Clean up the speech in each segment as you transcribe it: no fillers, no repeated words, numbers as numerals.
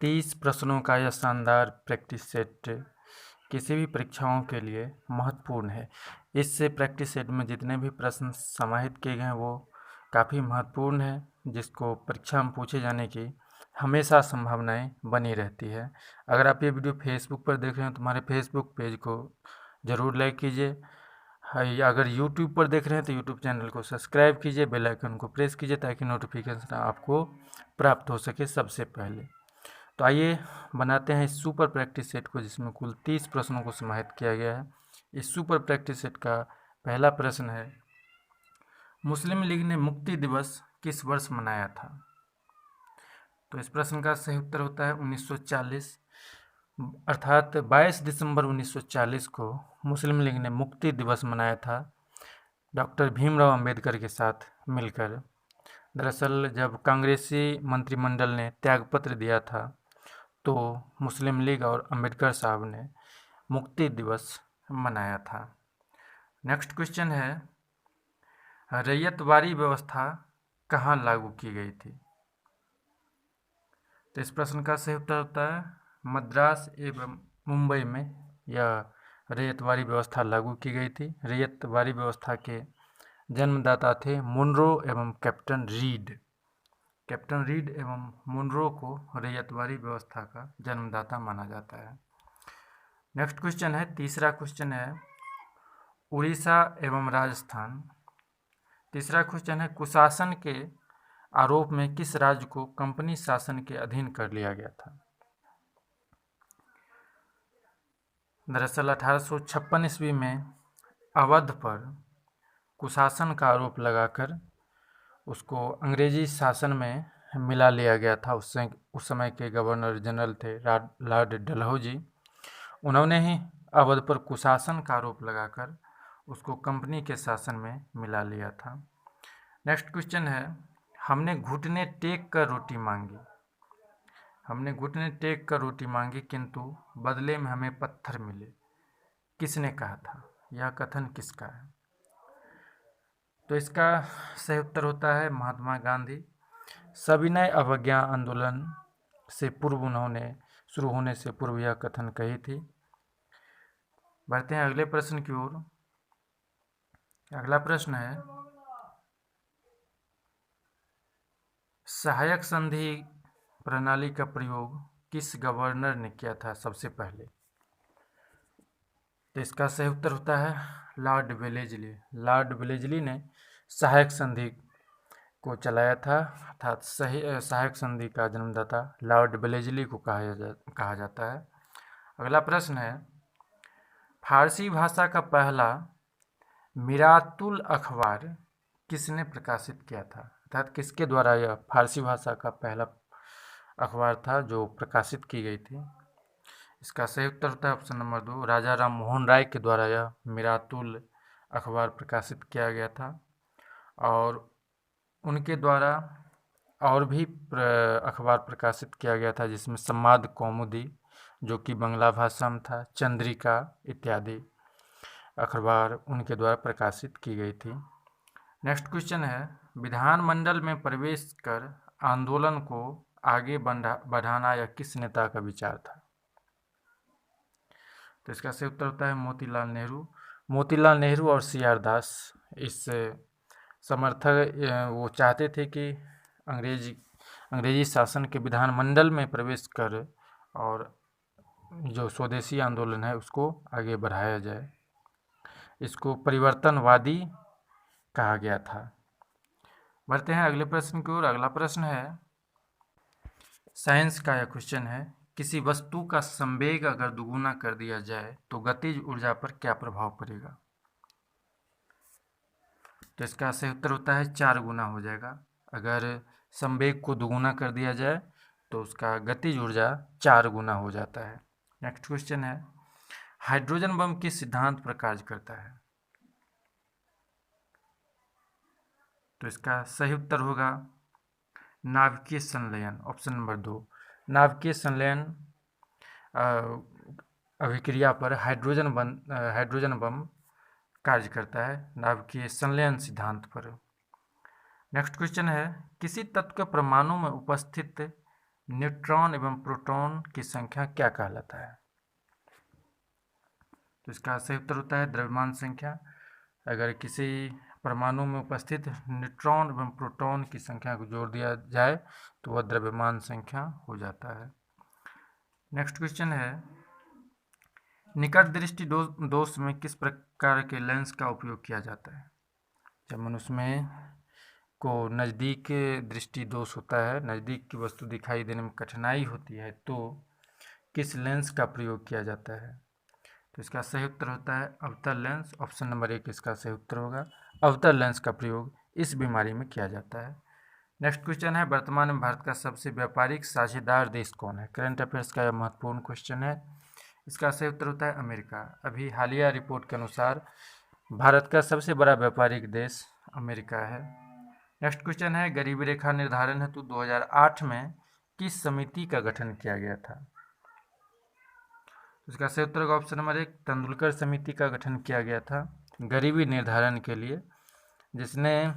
30 प्रश्नों का यह शानदार प्रैक्टिस सेट किसी भी परीक्षाओं के लिए महत्वपूर्ण है। इस प्रैक्टिस सेट में जितने भी प्रश्न समाहित किए गए हैं वो काफ़ी महत्वपूर्ण है, जिसको परीक्षा में पूछे जाने की हमेशा संभावनाएं बनी रहती है। अगर आप ये वीडियो फेसबुक पर देख रहे हैं तो हमारे फेसबुक पेज को ज़रूर लाइक कीजिए। या अगर यूट्यूब पर देख रहे हैं तो यूट्यूब चैनल को सब्सक्राइब कीजिए, बेल आइकन को प्रेस कीजिए ताकि नोटिफिकेशन आपको प्राप्त हो सके सबसे पहले। तो आइए बनाते हैं इस सुपर प्रैक्टिस सेट को, जिसमें कुल 30 प्रश्नों को समाहित किया गया है। इस सुपर प्रैक्टिस सेट का पहला प्रश्न है, मुस्लिम लीग ने मुक्ति दिवस किस वर्ष मनाया था? तो इस प्रश्न का सही उत्तर होता है 1940, अर्थात 22 दिसंबर 1940 को मुस्लिम लीग ने मुक्ति दिवस मनाया था डॉक्टर भीमराव अंबेडकर के साथ मिलकर। दरअसल जब कांग्रेसी मंत्रिमंडल ने त्यागपत्र दिया था तो मुस्लिम लीग और अंबेडकर साहब ने मुक्ति दिवस मनाया था। नेक्स्ट क्वेश्चन है, रैयतवारी व्यवस्था कहाँ लागू की गई थी? तो इस प्रश्न का सही उत्तर होता है मद्रास एवं मुंबई में यह रैयतवारी व्यवस्था लागू की गई थी। रैयतवारी व्यवस्था के जन्मदाता थे मुनरो एवं कैप्टन रीड। कैप्टन रीड एवं मुनरो को रैयतवारी व्यवस्था का जन्मदाता माना जाता है। नेक्स्ट क्वेश्चन है, तीसरा क्वेश्चन है, उड़ीसा एवं राजस्थान। तीसरा क्वेश्चन है, कुशासन के आरोप में किस राज्य को कंपनी शासन के अधीन कर लिया गया था? दरअसल 1856 ईस्वी में अवध पर कुशासन का आरोप लगाकर उसको अंग्रेजी शासन में मिला लिया गया था। उस समय के गवर्नर जनरल थे लॉर्ड डलहौजी। उन्होंने ही अवध पर कुशासन का आरोप लगाकर उसको कंपनी के शासन में मिला लिया था। नेक्स्ट क्वेश्चन है, हमने घुटने टेक कर रोटी मांगी। हमने घुटने टेक कर रोटी मांगी किंतु बदले में हमें पत्थर मिले, किसने कहा था? यह कथन किसका है? तो इसका सही उत्तर होता है महात्मा गांधी। सविनय अवज्ञा आंदोलन से पूर्व उन्होंने शुरू होने से पूर्व यह कथन कही थी। बढ़ते हैं अगले प्रश्न की ओर। अगला प्रश्न है, सहायक संधि प्रणाली का प्रयोग किस गवर्नर ने किया था सबसे पहले? तो इसका सही उत्तर होता है लॉर्ड वेलेस्ली। लॉर्ड वेलेस्ली ने सहायक संधि को चलाया था, अर्थात सहायक संधि का जन्मदाता लॉर्ड वेलेस्ली को कहा जाता है। अगला प्रश्न है, फारसी भाषा का पहला मिरातुल अखबार किसने प्रकाशित किया था? अर्थात किसके द्वारा यह फारसी भाषा का पहला अखबार था जो प्रकाशित की गई थी? इसका सही उत्तर होता है ऑप्शन नंबर 2, राजा राम मोहन राय के द्वारा यह मिरातुल अखबार प्रकाशित किया गया था। और उनके द्वारा और भी अखबार प्रकाशित किया गया था, जिसमें संवाद कौमुदी जो कि बांग्ला भाषा में था, चंद्रिका इत्यादि अखबार उनके द्वारा प्रकाशित की गई थी। नेक्स्ट क्वेश्चन है, विधानमंडल में प्रवेश कर आंदोलन को आगे बढ़ाना यह किस नेता का विचार था? तो इसका सही उत्तर होता है मोतीलाल नेहरू। मोतीलाल नेहरू और सी.आर. दास इस समर्थक वो चाहते थे कि अंग्रेजी शासन के विधानमंडल में प्रवेश कर और जो स्वदेशी आंदोलन है उसको आगे बढ़ाया जाए। इसको परिवर्तनवादी कहा गया था। बढ़ते हैं अगले प्रश्न की ओर। अगला प्रश्न है, साइंस का यह क्वेश्चन है, किसी वस्तु का संवेग अगर दुगुना कर दिया जाए तो गतिज ऊर्जा पर क्या प्रभाव पड़ेगा? तो इसका सही उत्तर होता है 4 गुना हो जाएगा। अगर संवेग को दुगुना कर दिया जाए तो उसका गतिज ऊर्जा 4 गुना हो जाता है। नेक्स्ट क्वेश्चन है, हाइड्रोजन बम किस सिद्धांत पर कार्य करता है? तो इसका सही उत्तर होगा नाभिकीय संलयन, ऑप्शन नंबर 2। नाभिकीय संलयन अभिक्रिया पर हाइड्रोजन बम कार्य करता है, नाभिकीय संलयन सिद्धांत पर। नेक्स्ट क्वेश्चन है, किसी तत्व के परमाणु में उपस्थित न्यूट्रॉन एवं प्रोटॉन की संख्या क्या कहलाता है? तो इसका सही उत्तर होता है द्रव्यमान संख्या। अगर किसी परमाणु में उपस्थित न्यूट्रॉन एवं प्रोटॉन की संख्या को जोड़ दिया जाए तो वह द्रव्यमान संख्या हो जाता है। नेक्स्ट क्वेश्चन है, निकट दृष्टि दोष में किस प्रकार के लेंस का उपयोग किया जाता है? जब मनुष्य में को नज़दीक दृष्टि दोष होता है, नज़दीक की वस्तु दिखाई देने में कठिनाई होती है, तो किस लेंस का प्रयोग किया जाता है? तो इसका सही उत्तर होता है अवतल लेंस। ऑप्शन नंबर 1 इसका सही उत्तर होगा। अवतल लेंस का प्रयोग इस बीमारी में किया जाता है। नेक्स्ट क्वेश्चन है, वर्तमान में भारत का सबसे व्यापारिक साझेदार देश कौन है? करंट अफेयर्स का यह महत्वपूर्ण क्वेश्चन है। इसका सही उत्तर होता है अमेरिका। अभी हालिया रिपोर्ट के अनुसार भारत का सबसे बड़ा व्यापारिक देश अमेरिका है। नेक्स्ट क्वेश्चन है, गरीबी रेखा निर्धारण हेतु 2008 में किस समिति का गठन किया गया था? इसका सही उत्तर होगा ऑप्शन नंबर 1 तेंदुलकर समिति का गठन किया गया था गरीबी निर्धारण के लिए, जिसने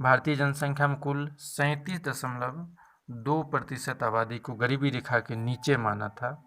भारतीय जनसंख्या में कुल 37.2% आबादी को गरीबी रेखा के नीचे माना था।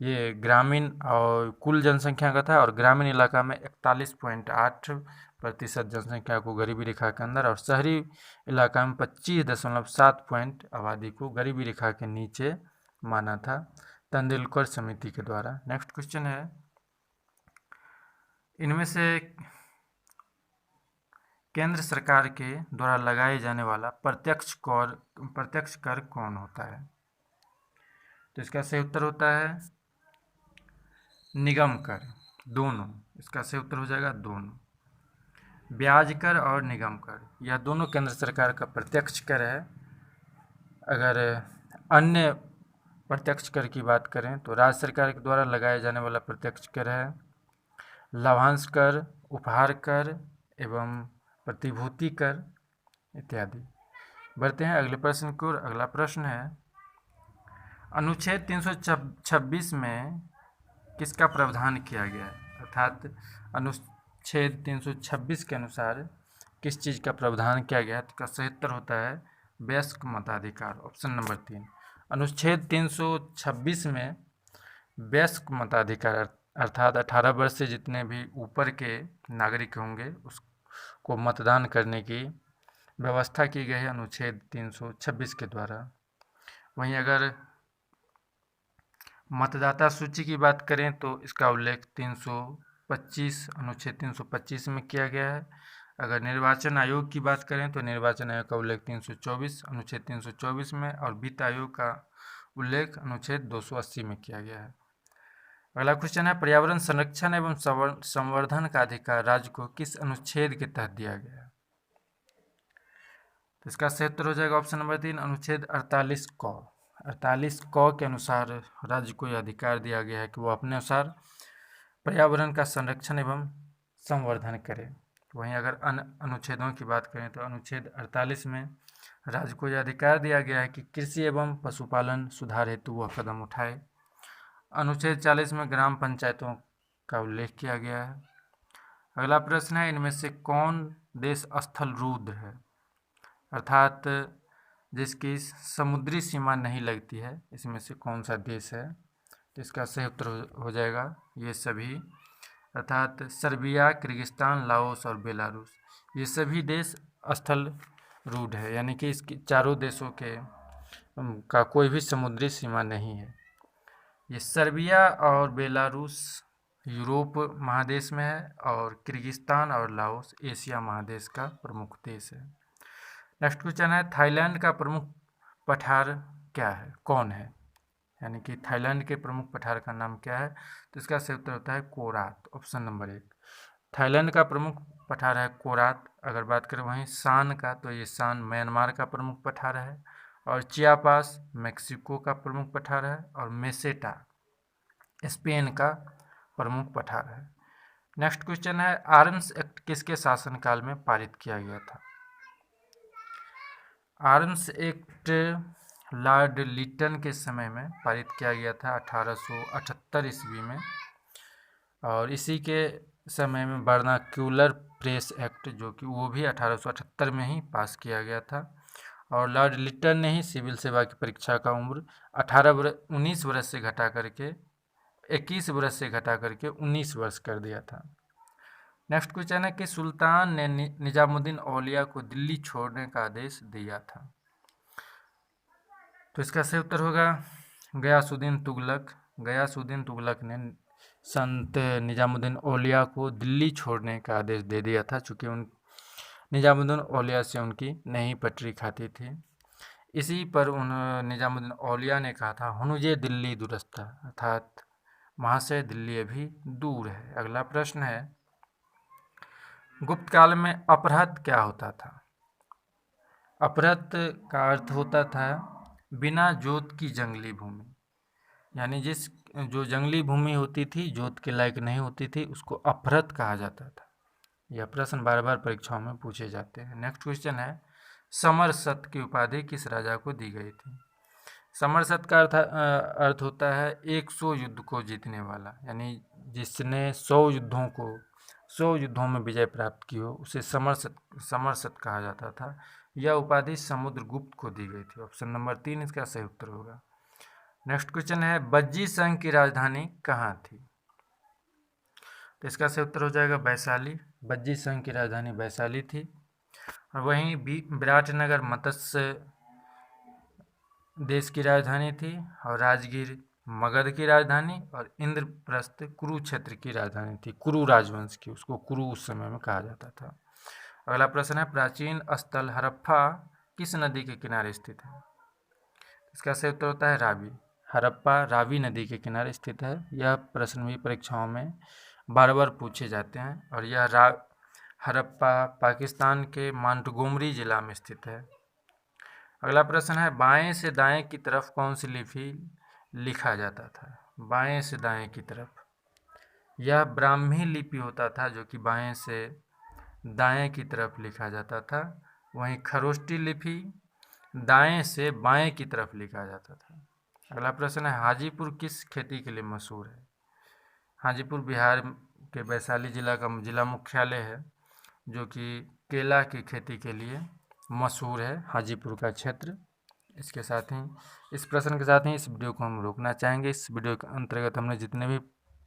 ये ग्रामीण और कुल जनसंख्या का था, और ग्रामीण इलाका में 41.8% जनसंख्या को गरीबी रेखा के अंदर, और शहरी इलाका में 25.7 आबादी को गरीबी रेखा के नीचे माना था तेंदुलकर समिति के द्वारा। नेक्स्ट क्वेश्चन है, इनमें से केंद्र सरकार के द्वारा लगाए जाने वाला प्रत्यक्ष कर कौन होता है? तो इसका सही उत्तर होता है निगम कर, दोनों। इसका सही उत्तर हो जाएगा दोनों। ब्याज कर और निगम कर, यह दोनों केंद्र सरकार का प्रत्यक्ष कर है। अगर अन्य प्रत्यक्ष कर की बात करें तो राज्य सरकार के द्वारा लगाए जाने वाला प्रत्यक्ष कर है लाभांश कर, उपहार कर एवं प्रतिभूति कर इत्यादि। बढ़ते हैं अगले प्रश्न की ओर। अगला प्रश्न है, अनुच्छेद 326 में किसका प्रावधान किया गया है? अर्थात अनुच्छेद 326 के अनुसार किस चीज़ का प्रावधान किया गया है? तो इसका सही उत्तर होता है वयस्क मताधिकार। Option number 3। अनुच्छेद 326 में वयस्क मताधिकार अर्थात 18 वर्ष से जितने भी ऊपर के नागरिक होंगे उसको मतदान करने की व्यवस्था की गई है अनुच्छेद 326 के द्वारा। वहीं अगर मतदाता सूची की बात करें तो इसका उल्लेख 325 अनुच्छेद 325 में किया गया है। अगर निर्वाचन आयोग की बात करें तो निर्वाचन आयोग का उल्लेख 324 अनुच्छेद 324 में, और वित्त आयोग का उल्लेख अनुच्छेद 280 में किया गया है। अगला क्वेश्चन है, पर्यावरण संरक्षण एवं संवर्धन का अधिकार राज्य को किस अनुच्छेद के तहत दिया गया है? तो इसका सही उत्तर हो जाएगा ऑप्शन नंबर 3 अनुच्छेद 48 क। 48 क के अनुसार राज्य को यह अधिकार दिया गया है कि वो अपने अनुसार पर्यावरण का संरक्षण एवं संवर्धन करे। वहीं अगर अन्य अनुच्छेदों की बात करें तो अनुच्छेद 48 में राज्य को यह अधिकार दिया गया है कि कृषि एवं पशुपालन सुधार हेतु वह कदम उठाए। अनुच्छेद 40 में ग्राम पंचायतों का उल्लेख किया गया है। अगला प्रश्न है, इनमें से कौन देश स्थल रुद्ध है? अर्थात जिसकी समुद्री सीमा नहीं लगती है, इसमें से कौन सा देश है? तो इसका सही उत्तर हो जाएगा ये सभी, अर्थात सर्बिया, किर्गिस्तान, लाओस और बेलारूस, ये सभी देश स्थल रूढ़ है, यानी कि इसकी चारों देशों के का कोई भी समुद्री सीमा नहीं है। ये सर्बिया और बेलारूस यूरोप महादेश में है, और किर्गिस्तान और लाओस एशिया महादेश का प्रमुख देश है। नेक्स्ट क्वेश्चन है, थाईलैंड का प्रमुख पठार क्या है, कौन है? यानी कि थाईलैंड के प्रमुख पठार का नाम क्या है? तो इसका सही उत्तर होता है कोरात। Option number 1। थाईलैंड का प्रमुख पठार है कोरात। अगर बात करें वहीं शान का, तो ये शान म्यांमार का प्रमुख पठार है, और चियापास मेक्सिको का प्रमुख पठार है, और मेसेटा स्पेन का प्रमुख पठार है। नेक्स्ट क्वेश्चन है, आर्म्स एक्ट किसके शासनकाल में पारित किया गया था? आर्म्स एक्ट लॉर्ड लिटन के समय में पारित किया गया था 1878 ईस्वी में, और इसी के समय में वर्नाक्यूलर प्रेस एक्ट जो कि वो भी 1878 में ही पास किया गया था, और लॉर्ड लिट्टन ने ही सिविल सेवा की परीक्षा का उम्र 19 वर्ष से घटा करके 21 वर्ष से घटा करके 19 वर्ष कर दिया था। नेक्स्ट क्वेश्चन है कि सुल्तान ने निजामुद्दीन औलिया को दिल्ली छोड़ने का आदेश दिया था। तो इसका सही उत्तर होगा गयासुद्दीन तुगलक। गयासुद्दीन तुगलक ने संत निजामुद्दीन औलिया को दिल्ली छोड़ने का आदेश दे दिया था, चूँकि निजामुद्दीन औलिया से उनकी नहीं पटरी खाती थी। इसी पर निजामुद्दीन औलिया ने कहा था हुनुजे दिल्ली दुरस्ता, अर्थात वहाँ से दिल्ली अभी दूर है। अगला प्रश्न है गुप्त काल में अपहृत क्या होता था? अपहृत का अर्थ होता था बिना जोत की जंगली भूमि, यानी जो जंगली भूमि होती थी, जोत के लायक नहीं होती थी, उसको अपहृत कहा जाता था। यह प्रश्न बार बार परीक्षाओं में पूछे जाते हैं। नेक्स्ट क्वेश्चन है समरसत की उपाधि किस राजा को दी गई थी? समरसत का अर्थ होता है 100 युद्ध को जीतने वाला, यानी जिसने 100 युद्धों में विजय प्राप्त की हो उसे समरसत कहा जाता था। यह उपाधि समुद्रगुप्त को दी गई थी। ऑप्शन नंबर 3 इसका सही उत्तर होगा। नेक्स्ट क्वेश्चन है बज्जी संघ की राजधानी कहाँ थी? तो इसका सही उत्तर हो जाएगा वैशाली। बज्जी संघ की राजधानी वैशाली थी। और वहीं विराटनगर मत्स्य देश की राजधानी थी, और राजगीर मगध की राजधानी, और इंद्रप्रस्थ कुरुक्षेत्र की राजधानी थी, कुरु राजवंश की, उसको कुरु उस समय में कहा जाता था। अगला प्रश्न है प्राचीन स्थल हड़प्पा किस नदी के किनारे स्थित है? इसका सही उत्तर होता है रावी। हड़प्पा रावी नदी के किनारे स्थित है। यह प्रश्न भी परीक्षाओं में बार बार पूछे जाते हैं। और यह हड़प्पा पाकिस्तान के मोंटगोमरी जिला में स्थित है। अगला प्रश्न है बाएं से दाएं की तरफ कौन सी लिपि लिखा जाता था? बाएं से दाएं की तरफ यह ब्राह्मी लिपि होता था, जो कि बाएं से दाएं की तरफ लिखा जाता था। वहीं खरोष्टी लिपि दाएं से बाएं की तरफ लिखा जाता था। अगला प्रश्न है हाजीपुर किस खेती के लिए मशहूर है? हाजीपुर बिहार के वैशाली जिला का जिला मुख्यालय है, जो कि केला की खेती के लिए मशहूर है, हाजीपुर का क्षेत्र। इसके साथ ही इस प्रश्न के साथ ही इस वीडियो को हम रोकना चाहेंगे। इस वीडियो के अंतर्गत हमने जितने भी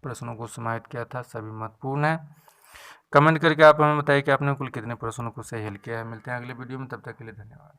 प्रश्नों को समाहित किया था सभी महत्वपूर्ण है। कमेंट करके आप हमें बताइए कि आपने कुल कितने प्रश्नों को सही हल किया है। मिलते हैं अगले वीडियो में, तब तक के लिए धन्यवाद।